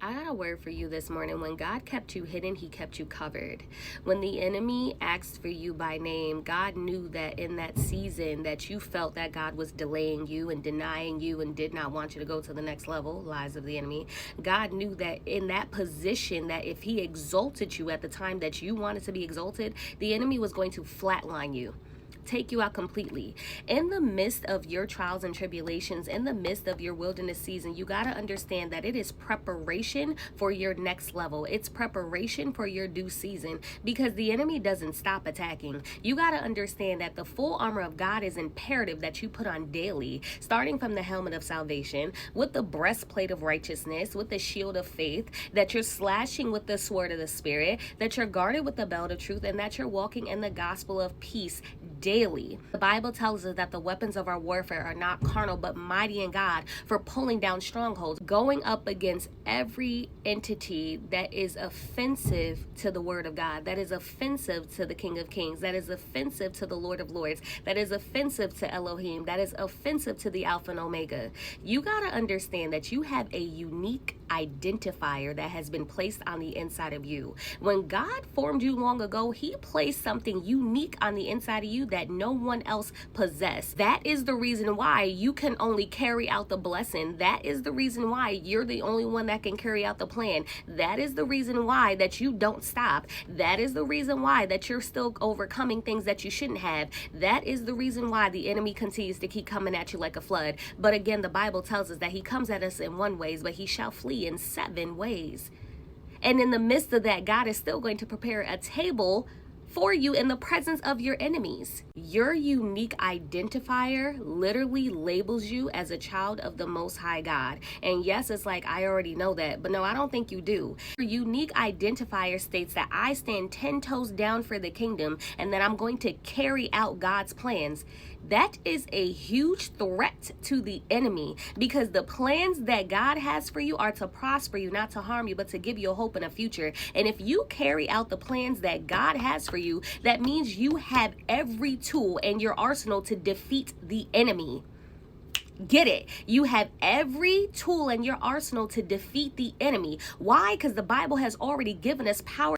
I got a word for you this morning. When God kept you hidden, he kept you covered. When the enemy asked for you by name, God knew that in that season that you felt that God was delaying you and denying you and did not want you to go to the next level, lies of the enemy. God knew that in that position, that if he exalted you at the time that you wanted to be exalted, the enemy was going to flatline you, take you out completely. In the midst of your trials and tribulations, in the midst of your wilderness season, you got to understand that it is preparation for your next level. It's preparation for your due season, because the enemy doesn't stop attacking. You got to understand that the full armor of God is imperative that you put on daily, starting from the helmet of salvation, with the breastplate of righteousness, with the shield of faith, that you're slashing with the sword of the Spirit, that you're guarded with the belt of truth, and that you're walking in the gospel of peace daily. The Bible tells us that the weapons of our warfare are not carnal but mighty in God for pulling down strongholds, going up against every entity that is offensive to the word of God, that is offensive to the King of Kings, that is offensive to the Lord of Lords, that is offensive to Elohim, that is offensive to the Alpha and Omega. You got to understand that you have a unique identifier that has been placed on the inside of you. When God formed you long ago, he placed something unique on the inside of you that no one else possessed. That is the reason why you can only carry out the blessing. That is the reason why you're the only one that can carry out the plan. That is the reason why that you don't stop. That is the reason why that you're still overcoming things that you shouldn't have. That is the reason why the enemy continues to keep coming at you like a flood. But again, the Bible tells us that he comes at us in one ways, but he shall flee in 7 ways. And in the midst of that, God is still going to prepare a table for you in the presence of your enemies. Your unique identifier literally labels you as a child of the Most High God. And yes, it's like, I already know that, but no, I don't think you do. Your unique identifier states that I stand 10 toes down for the kingdom and that I'm going to carry out God's plans. That is a huge threat to the enemy, because the plans that God has for you are to prosper you, not to harm you, but to give you a hope and a future. And if you carry out the plans that God has for you, that means you have every tool in your arsenal to defeat the enemy. Get it? You have every tool in your arsenal to defeat the enemy. Why? Because the Bible has already given us power